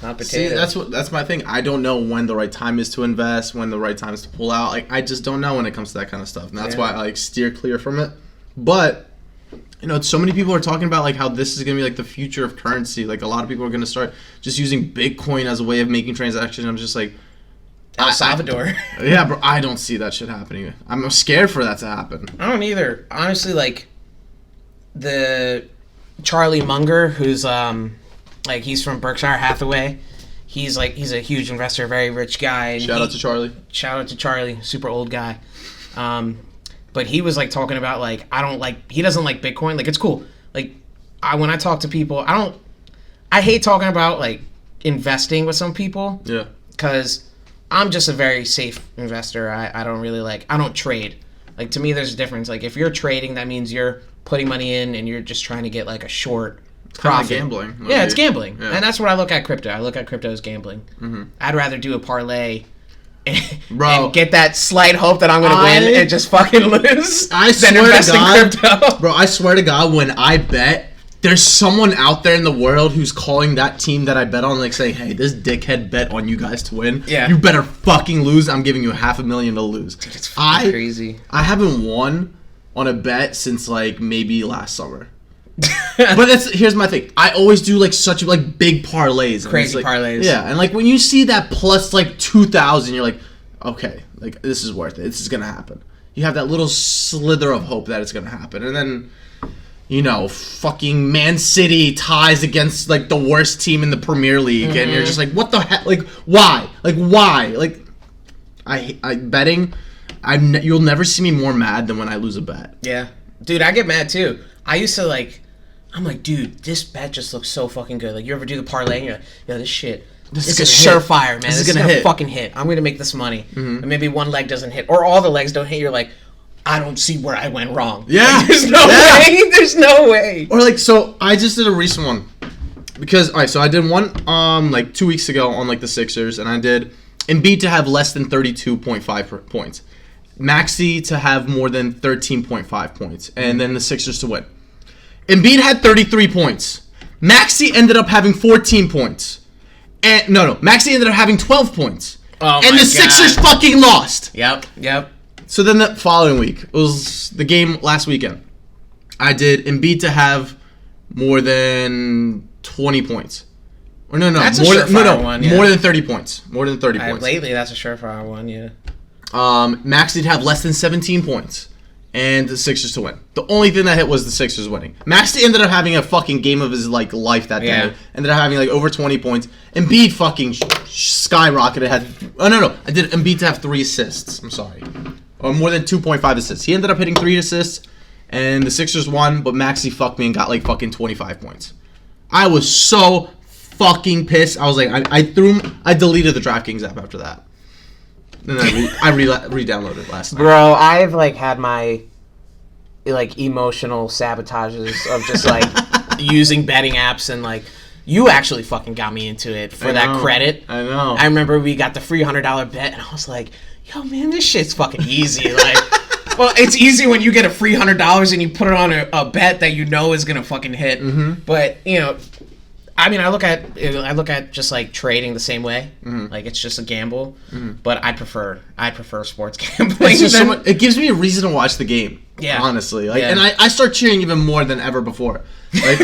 Hot potato. See, that's my thing. I don't know when the right time is to invest, when the right time is to pull out. Like I just don't know when it comes to that kind of stuff, and that's why I like steer clear from it. But you know, so many people are talking about like how this is gonna be like the future of currency. Like a lot of people are gonna start just using Bitcoin as a way of making transactions. I'm just like, El Salvador. Yeah, bro, I don't see that shit happening. I'm scared for that to happen. I don't either. Honestly, like, the Charlie Munger, who's, like, he's from Berkshire Hathaway. He's a huge investor, very rich guy. Shout out to Charlie. Super old guy. But he was, like, talking about, like, he doesn't like Bitcoin. Like, it's cool. Like, when I talk to people, I hate talking about, like, investing with some people. Yeah. Because I'm just a very safe investor. I don't really I don't trade. Like, to me, there's a difference. Like, if you're trading, that means you're putting money in and you're just trying to get, like, a short profit. Kind of gambling. Yeah, it's gambling. Yeah. And that's what I look at crypto. I look at crypto as gambling. I'd rather do a parlay and get that slight hope that I'm going to win and just fucking lose than invest in crypto. Bro, I swear to God, when I bet, there's someone out there in the world who's calling that team that I bet on, like saying, hey, this dickhead bet on you guys to win. Yeah. You better fucking lose. I'm giving you $500,000 to lose. Dude, it's fucking crazy. I haven't won on a bet since like maybe last summer. But here's my thing. I always do like such like big parlays. Crazy like, parlays. Yeah, and like when you see that plus like 2,000, you're like, okay, like this is worth it. This is gonna happen. You have that little slither of hope that it's gonna happen, and then, you know, fucking Man City ties against like the worst team in the Premier League, and you're just like, what the heck? Like, why? Like, why? Like, I betting. You'll never see me more mad than when I lose a bet. Yeah, dude, I get mad too. I used to like. I'm like, dude, this bet just looks so fucking good. Like, you ever do the parlay and you're like, yo, this shit. This is surefire, man. This is gonna fucking hit. I'm gonna make this money. And maybe one leg doesn't hit, or all the legs don't hit. You're like, I don't see where I went wrong. Yeah. Like, there's no way. There's no way. Or like, so I just did a recent one because so I did one like 2 weeks ago on like the Sixers, and I did Embiid to have less than 32.5 points, Maxey to have more than 13.5 points, and then the Sixers to win. Embiid had 33 points. Maxey ended up having 14 points. And no, Maxey ended up having 12 points. Oh and my the Sixers God. fucking lost. Yep. So then the following week, it was the game last weekend. I did Embiid to have more than 20 points. Or no, That's more a than, surefire one, yeah. more than 30 points. More than 30 points. Lately, that's a surefire one, yeah. Maxey to have less than 17 points. And the Sixers to win. The only thing that hit was the Sixers winning. Maxey ended up having a fucking game of his like life that day. Yeah. Ended up having like over 20 points. Embiid fucking skyrocketed. I did Embiid to have 3 assists. I'm sorry. Or more than 2.5 assists. He ended up hitting 3 assists, and the Sixers won, but Maxey fucked me and got like fucking 25 points. I was so fucking pissed. I was like, I deleted the DraftKings app after that. Then I re-downloaded last night. Bro, I've like had my like emotional sabotages of just like using betting apps, and like you actually fucking got me into it for that credit. I know. I remember we got the free $100 bet, and I was like, yo man, this shit's fucking easy. Like, well, it's easy when you get a free $100 and you put it on a bet that you know is gonna fucking hit. Mm-hmm. But you know, I mean, I look at just like trading the same way. Mm-hmm. Like it's just a gamble. Mm-hmm. But I prefer sports gambling. It's just it gives me a reason to watch the game. Yeah. Honestly, like, Yeah. and I start cheering even more than ever before. Like,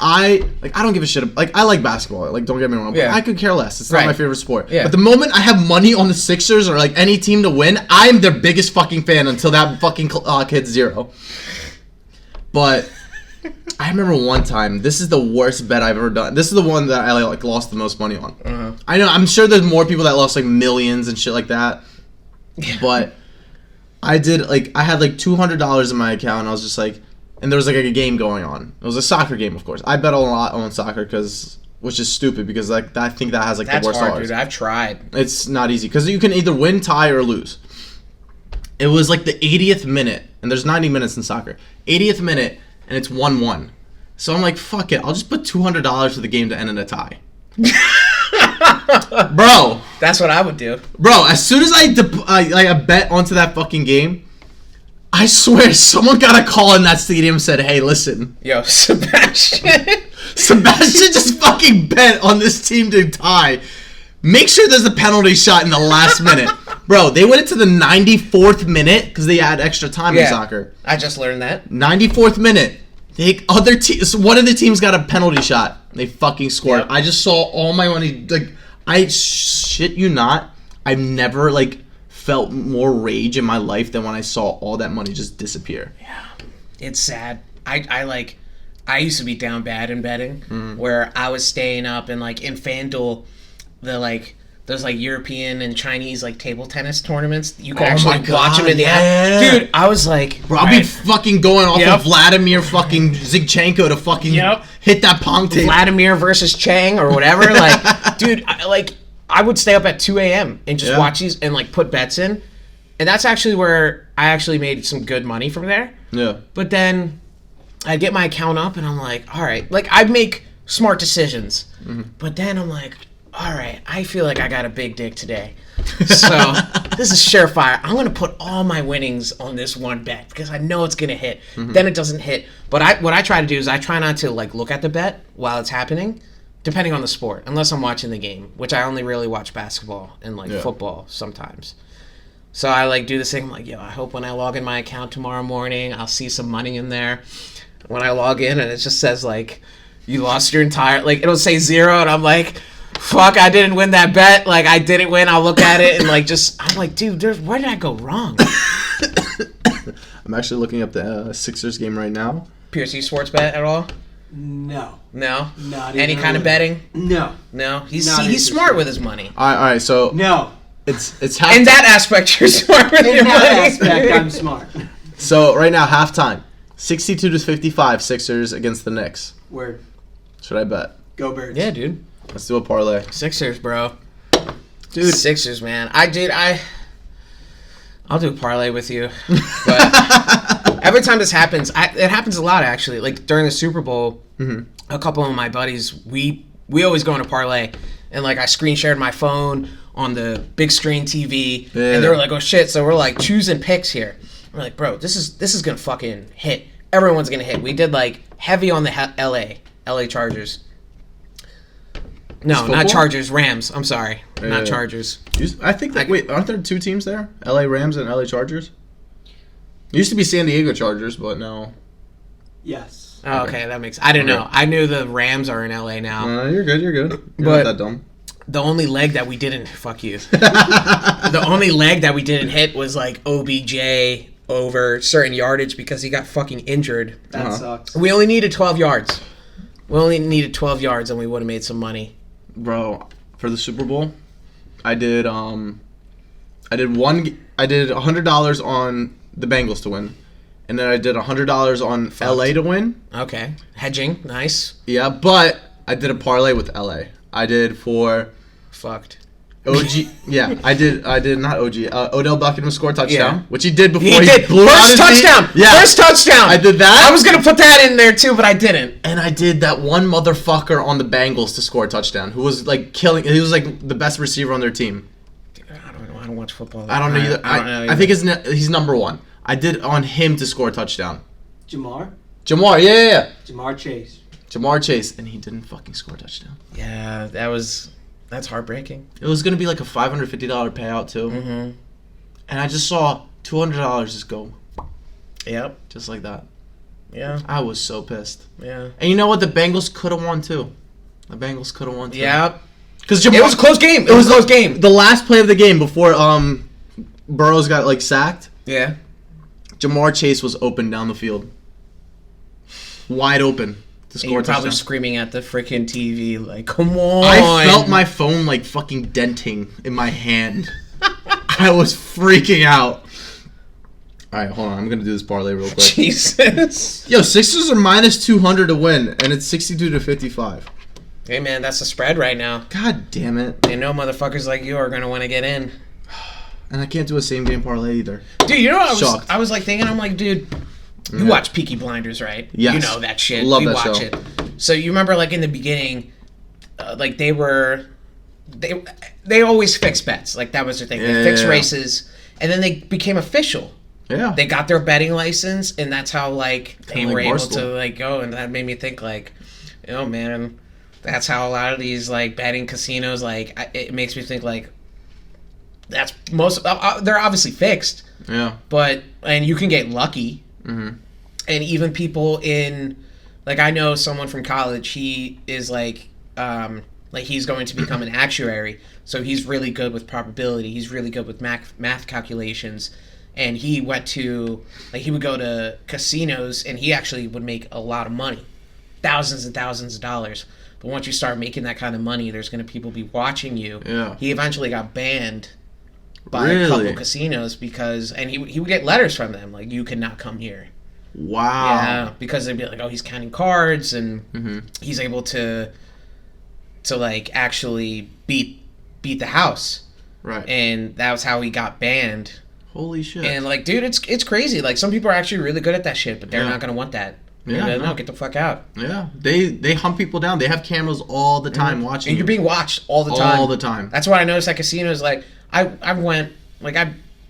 I don't give a shit. Like, I like basketball. Like, don't get me wrong. But Yeah. I could care less. It's not Right. my favorite sport. Yeah. But the moment I have money on the Sixers or like any team to win, I'm their biggest fucking fan until that fucking clock hits 0. But I remember one time. This is the worst bet I've ever done. This is the one that I like lost the most money on. Uh-huh. I know. I'm sure there's more people that lost like millions and shit like that. Yeah. But I did I had like $200 in my account. And I was just like, and there was like a game going on. It was a soccer game, of course. I bet a lot on soccer which is stupid because like I think that has like That's the worst hard, odds. dude. I've tried. It's not easy because you can either win, tie, or lose. It was like the 80th minute, and there's 90 minutes in soccer. 80th minute, and it's 1-1. So I'm like, fuck it. I'll just put $200 for the game to end in a tie. Bro. That's what I would do. Bro, as soon as I bet onto that fucking game, I swear someone got a call in that stadium and said, hey, listen. Yo, Sebastian. Sebastian just fucking bet on this team to tie. Make sure there's a penalty shot in the last minute. Bro, they went into the 94th minute because they had extra time in soccer. I just learned that. 94th minute. One of the teams got a penalty shot. They fucking scored. Yep. I just saw all my money. Like, I shit you not. I've never felt more rage in my life than when I saw all that money just disappear. Yeah, it's sad. I used to be down bad in betting, where I was staying up and in FanDuel, there's European and Chinese table tennis tournaments. You can actually watch them in the app. Dude, I was like, bro, I'll be fucking going off of Vladimir fucking Zinchenko to fucking hit that pong table. Vladimir versus Chang or whatever. Dude, I would stay up at 2 a.m. and just watch these and put bets in. And that's actually where I actually made some good money from there. Yeah. But then I'd get my account up and I'm like, all right. I'd make smart decisions. Mm-hmm. But then I'm like, all right, I feel like I got a big dick today. So this is surefire. I'm going to put all my winnings on this one bet because I know it's going to hit. Mm-hmm. Then it doesn't hit. But what I try to do is I try not to look at the bet while it's happening, depending on the sport, unless I'm watching the game, which I only really watch basketball and football sometimes. So I do this thing. I'm like, yo, I hope when I log in my account tomorrow morning, I'll see some money in there. When I log in and it just says you lost your entire, it'll say 0 and I'm like, fuck, I didn't win that bet. I didn't win. I'll look at it and I'm like, dude, where did I go wrong? I'm actually looking up the Sixers game right now. PRC sports bet at all? No. No? Not any kind of betting? No. No? He's smart with his money. All right, so no. It's halftime. In that aspect, you're smart with your money. In that aspect, I'm smart. So right now, halftime, 62-55 Sixers against the Knicks. Word. Should I bet? Go Birds. Yeah, dude. Let's do a parlay. Sixers, bro. Dude. Sixers, man. I'll do a parlay with you. But every time this happens, it happens a lot actually. Like during the Super Bowl, a couple of my buddies, we always go into parlay, and like I screen shared my phone on the big screen TV, and they were like, "Oh shit!" So we're like choosing picks here. We're like, "Bro, this is gonna fucking hit. Everyone's gonna hit." We did like heavy on the LA Chargers. No, not Chargers. Rams. I'm sorry, not Chargers. I think that. Wait, aren't there two teams there? LA Rams and LA Chargers. It used to be San Diego Chargers, but no. Yes. Oh, okay, that makes. I didn't know. I knew the Rams are in LA now. You're good. You're but not that dumb. The only leg that we didn't fuck you. The only leg that we didn't hit was like OBJ over certain yardage because he got fucking injured. That sucks. We only needed 12 yards. We only needed 12 yards and we would have made some money. Bro, for the Super Bowl, I did $100 on the Bengals to win, and then I did $100 on LA to win. Okay, hedging, nice. Yeah, but I did a parlay with LA. I did for fucked. OG. Yeah, I did not OG. Odell Beckham to score a touchdown, which he did before he did. blew First out his touchdown. knee. Yeah, first touchdown. I did that. I was gonna put that in there too, but I didn't. And I did that one motherfucker on the Bengals to score a touchdown, who was like killing. He was like the best receiver on their team. I don't know. I don't watch football. I don't know either. I think he's number one. I did on him to score a touchdown. Jamar, yeah. Jamar Chase, and he didn't fucking score a touchdown. Yeah, that's heartbreaking. It was gonna be like a $550 payout too, and I just saw $200 just go. Yep, just like that. Yeah, I was so pissed. Yeah, and you know what? The Bengals could have won too. Yeah, because it was a close game. It was a close game. The last play of the game before Burrows got like sacked. Yeah, Jamar Chase was open down the field, wide open. You're probably screaming at the freaking TV like, "Come on!" I felt my phone like fucking denting in my hand. I was freaking out. All right, hold on. I'm gonna do this parlay real quick. Jesus. Yo, Sixers are minus 200 to win, and it's 62-55. Hey man, that's the spread right now. God damn it! They know motherfuckers like you are gonna want to get in. And I can't do a same game parlay either. Dude, you know what I was like thinking? I'm like, dude. You watch Peaky Blinders, right? Yes. You know that shit. Love we that watch show. it. So you remember, like in the beginning, like they always fix bets. Like that was their thing. They fix races, and then they became official. Yeah. They got their betting license, and that's how like they were able Barstool. to like go. And that made me think like, oh man, that's how a lot of these like betting casinos like. It makes me think like, that's most. They're obviously fixed. Yeah. And you can get lucky. Mm-hmm. And even people in, like I know someone from college, he is like he's going to become an actuary, so he's really good with probability. He's really good with math calculations, and he went to, like he would go to casinos, and he actually would make a lot of money, thousands and thousands of dollars. But once you start making that kind of money, there's going to people be watching you. Yeah. He eventually got banned by a couple casinos because, and he would get letters from them like, you cannot come here. Wow. Yeah, because they'd be like, oh, he's counting cards and he's able to like actually beat the house. Right. And that was how he got banned. Holy shit. And like, dude, it's crazy. Like some people are actually really good at that shit, but they're not gonna want that. Yeah, no, get the fuck out. Yeah, they hunt people down. They have cameras all the time watching. And you're being watched all the time. All the time. That's what I noticed at casinos. Like I've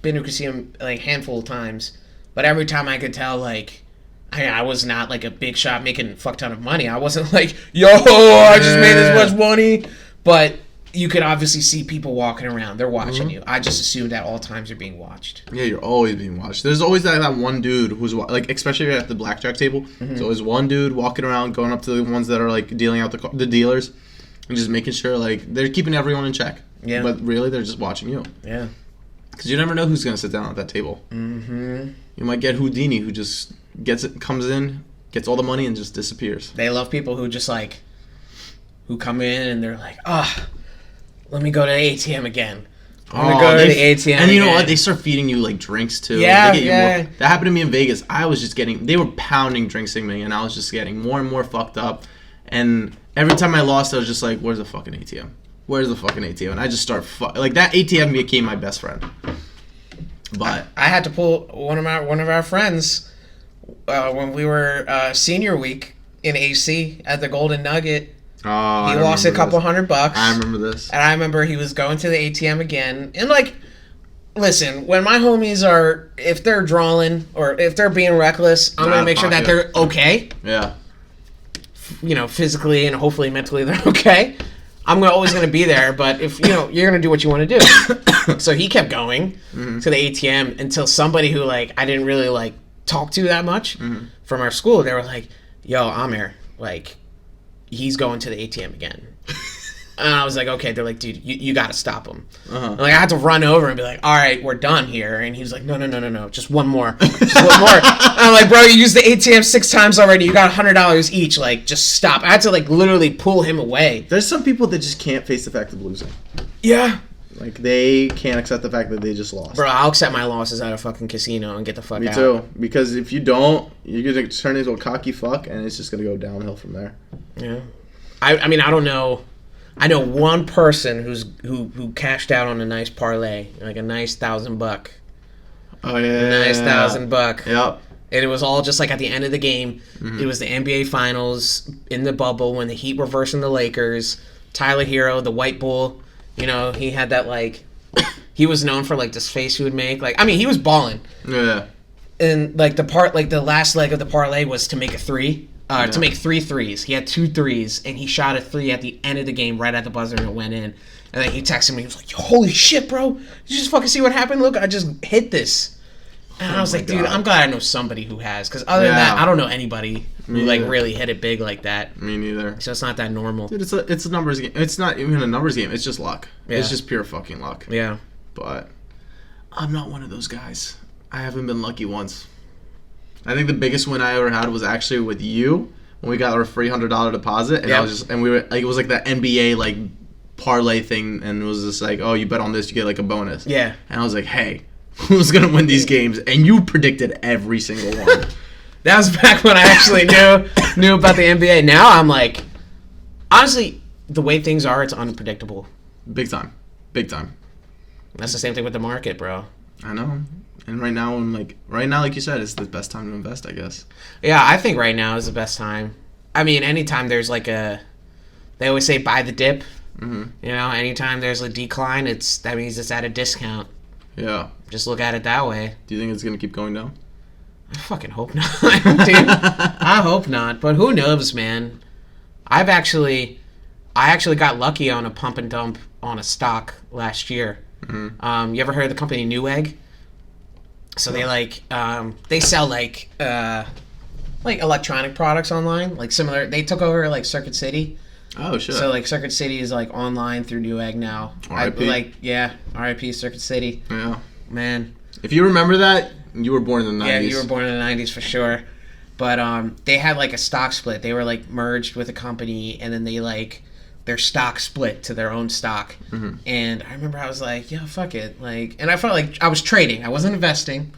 been to a casino like a handful of times, but every time I could tell like I was not like a big shot making a fuck ton of money. I wasn't like, yo, I just made this much money. But you could obviously see people walking around. They're watching you. I just assumed at all times you're being watched. Yeah, you're always being watched. There's always that one dude who's like, especially at the blackjack table. There's always one dude walking around, going up to the ones that are like dealing out the dealers, and just making sure like they're keeping everyone in check. Yeah. But really, they're just watching you. Yeah. Because you never know who's gonna sit down at that table. Mm-hmm. You might get Houdini, who just comes in, gets all the money, and just disappears. They love people who just like, who come in and they're like, let me go to the ATM again. Let me go to the ATM And you know again. what? They start feeding you like drinks too. Yeah, They get you yeah. more. That happened to me in Vegas. I was just they were pounding drinks in me, and I was just getting more and more fucked up. And every time I lost, I was just like, where's the fucking ATM? Where's the fucking ATM? And I just start like that ATM became my best friend. But I had to pull one of our friends when we were senior week in AC at the Golden Nugget. oh, He lost a couple $100. I remember this. And I remember he was going to the ATM again. And, like, listen, when my homies are, if they're drawing or if they're being reckless, I'm going to make sure that they're okay. Yeah. You know, physically and hopefully mentally they're okay. I'm always going to be there. But if, you know, you're going to do what you want to do. So he kept going to the ATM until somebody who, like, I didn't really, like, talk to that much from our school, they were like, yo, Amir, like, he's going to the ATM again. And I was like, okay. They're like, dude, you got to stop him. And, like, I had to run over and be like, all right, we're done here. And he was like, no, just one more. Just one more. And I'm like, bro, you used the ATM 6 times already. You got $100 each. Like, just stop. I had to, like, literally pull him away. There's some people that just can't face the fact of losing. Yeah. Like, they can't accept the fact that they just lost. Bro, I'll accept my losses at a fucking casino and get the fuck out. Me too. Because if you don't, you're going to turn into a cocky fuck, and it's just going to go downhill from there. Yeah. I mean, I don't know. I know one person who cashed out on a nice parlay, like a nice $1,000. Oh, yeah. A nice $1,000. Yep. And it was all just like at the end of the game. It was the NBA Finals in the bubble when the Heat were versing the Lakers. Tyler Hero, the white bull, you know, he had that, like, he was known for, like, this face he would make. Like, I mean, he was balling. Yeah. And, like, the last leg of the parlay was to make a three. To make 3 threes. He had 2 threes, and he shot a 3 at the end of the game, right at the buzzer, and it went in. And then he texted me. He was like, holy shit, bro. Did you just fucking see what happened? Look, I just hit this. And I was like, dude, I'm glad I know somebody who has. Because other than that, I don't know anybody who, like, really hit it big like that. Me neither. So it's not that normal. Dude, it's a numbers game. It's not even a numbers game. It's just luck. Yeah. It's just pure fucking luck. Yeah. But I'm not one of those guys. I haven't been lucky once. I think the biggest win I ever had was actually with you when we got our free $100 deposit, and I was just, and we were like, it was like that NBA like parlay thing, and it was just like, oh, you bet on this, you get like a bonus. Yeah. And I was like, hey, who's gonna win these games? And you predicted every single one. That was back when I actually knew about the NBA. Now I'm like, honestly, the way things are, it's unpredictable. Big time. That's the same thing with the market, bro. I know. And right now, like you said, it's the best time to invest, I guess. Yeah, I think right now is the best time. I mean, anytime there's like they always say buy the dip. You know, anytime there's a decline, that means it's at a discount. Yeah. Just look at it that way. Do you think it's gonna keep going down? I fucking hope not, dude. I hope not, but who knows, man? I actually got lucky on a pump and dump on a stock last year. You ever heard of the company Newegg? So they sell like electronic products online, like similar. They took over like Circuit City. Oh shit. So like Circuit City is like online through Newegg now. R.I.P. R.I.P. Circuit City. Yeah. Man. If you remember that, you were born in the 90s. Yeah, you were born in the 90s for sure. But they had like a stock split. They were like merged with a company, and then they like their stock split to their own stock. And I remember I was like, yeah, fuck it. Like, and I felt like I was trading. I wasn't investing.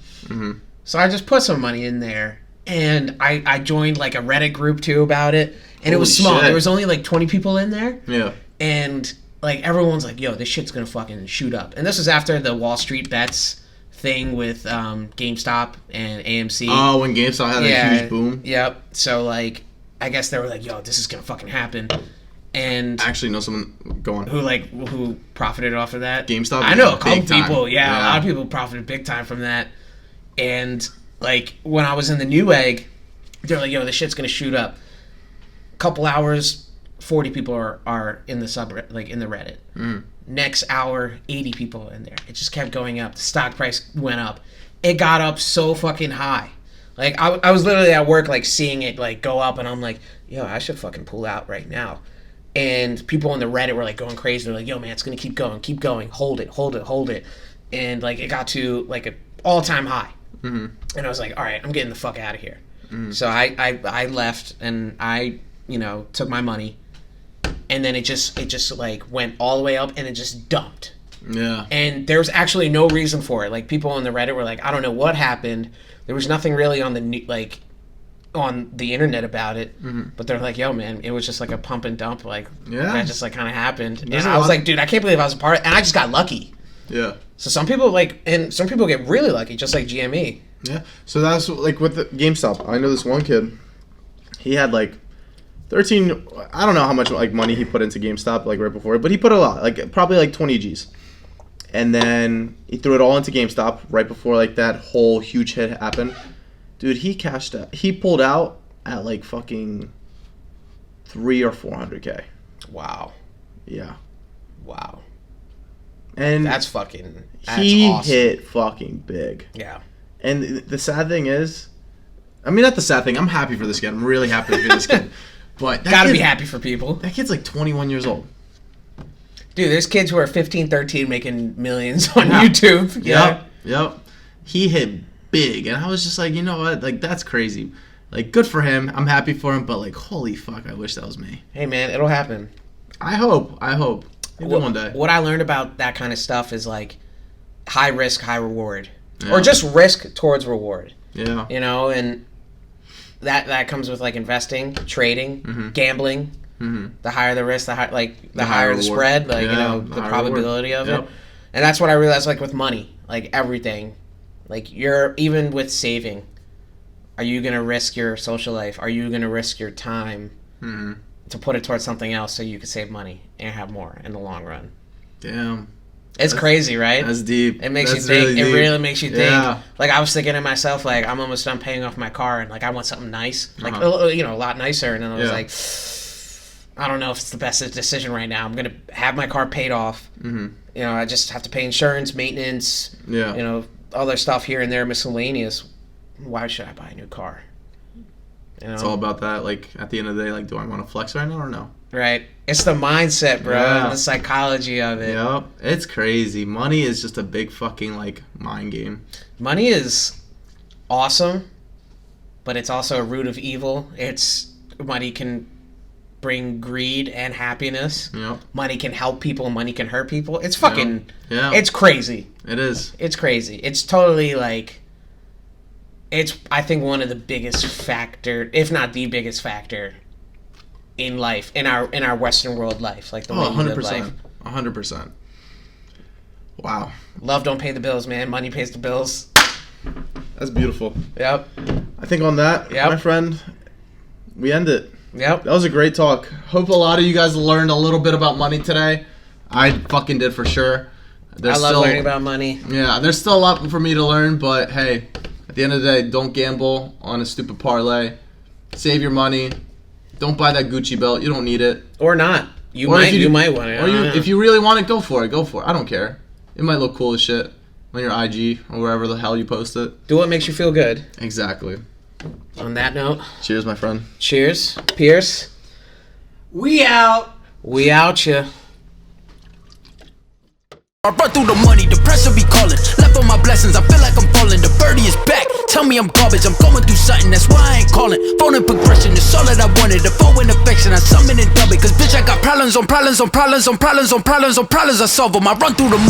So I just put some money in there. And I joined like a Reddit group too about it. And it was small. Shit. There was only like 20 people in there. Yeah. And like everyone's like, yo, this shit's gonna fucking shoot up. And this was after the Wall Street Bets thing with GameStop and AMC. Oh, when GameStop had that huge boom. Yep. So like I guess they were like, yo, this is gonna fucking happen. And I actually know someone who profited off of that. GameStop. I know a couple big time. people. Yeah, a lot of people profited big time from that. And like when I was in the Newegg, they're like, "Yo, this shit's gonna shoot up." Couple hours, 40 people are in the in the Reddit. Next hour, 80 people in there. It just kept going up. The stock price went up. It got up so fucking high. Like I was literally at work, like seeing it like go up, and I'm like, "Yo, I should fucking pull out right now." And people on the Reddit were like going crazy. They're like, "Yo, man, it's gonna keep going, hold it," and like it got to like an all-time high. And I was like, "All right, I'm getting the fuck out of here." So I left, and I took my money, and then it just like went all the way up, and it just dumped. Yeah. And there was actually no reason for it. Like people on the Reddit were like, "I don't know what happened." There was nothing really on the internet about it, but they're like, "Yo, man, it was just like a pump and dump, like that just like kind of happened." And I was like, "Dude, I can't believe I was a part of it." And I just got lucky. Yeah. So some people and some people get really lucky, just like GME. Yeah. So that's like with the GameStop. I know this one kid. He had like 13. I don't know how much like money he put into GameStop like right before, but he put a lot, like probably like 20 G's. And then he threw it all into GameStop right before like that whole huge hit happened. Dude, he cashed out. He pulled out at like fucking 300 or 400K. Wow. Yeah. Wow. And That's he awesome. hit fucking big. Yeah. And the sad thing is, I mean, not the sad thing. I'm happy for this kid. I'm really happy for this kid. But Gotta be happy for people. That kid's like 21 years old. Dude, there's kids who are 15, 13 making millions on YouTube. Yep. He hit big. And I was just like, you know what? Like, that's crazy. Like, good for him. I'm happy for him. But, like, holy fuck, I wish that was me. Hey, man, it'll happen. I hope. Maybe one day. What I learned about that kind of stuff is, like, high risk, high reward. Yeah. Or just risk towards reward. Yeah. You know, and that comes with, like, investing, trading, gambling. Mm-hmm. The higher the risk, the higher the spread, like, you know, the probability of it. And that's what I realized, like, with money, like, everything. Like, even with saving, are you going to risk your social life? Are you going to risk your time to put it towards something else so you can save money and have more in the long run? Damn. It's crazy, right? That's deep. It makes you think. Really it really makes you think. Like, I was thinking to myself, like, I'm almost done paying off my car, and, like, I want something nice. Like, you know, a lot nicer. And then I was like, I don't know if it's the best decision right now. I'm going to have my car paid off. Mm-hmm. You know, I just have to pay insurance, maintenance, you know, other stuff here and there, miscellaneous. Why should I buy a new car? You know? It's all about that. Like, at the end of the day, like, do I want to flex right now or no? Right. It's the mindset, bro, and the psychology of it. Yep. It's crazy. Money is just a big fucking, like, mind game. Money is awesome, but it's also a root of evil. Money can bring greed and happiness. Yep. Money can help people. Money can hurt people. It's fucking... Yeah. It's crazy. It is. It's crazy. It's totally, like... It's, I think, one of the biggest factor, if not the biggest factor, in life, in our Western world life. Like, the way we live life. 100%. Wow. Love don't pay the bills, man. Money pays the bills. That's beautiful. Yep. I think on that, my friend, we end it. Yep. That was a great talk. Hope a lot of you guys learned a little bit about money today. I fucking did for sure. I love learning about money. Yeah, there's still a lot for me to learn, but hey, at the end of the day, don't gamble on a stupid parlay. Save your money. Don't buy that Gucci belt. You don't need it. Or not. You might want it. Or if you really want it, go for it. Go for it. I don't care. It might look cool as shit on your IG or wherever the hell you post it. Do what makes you feel good. Exactly. On that note. Cheers, my friend. Cheers. Pierce. We out. We out ya. I run through the money, the pressure be calling. Left on my blessings, I feel like I'm falling. The birdie is back, tell me I'm garbage. I'm going through something, that's why I ain't calling. Phone and progression, it's all that I wanted. The phone in affection, I summon and dub it. Cause bitch, I got problems on problems on problems on problems on problems on problems. I solve them, I run through the money.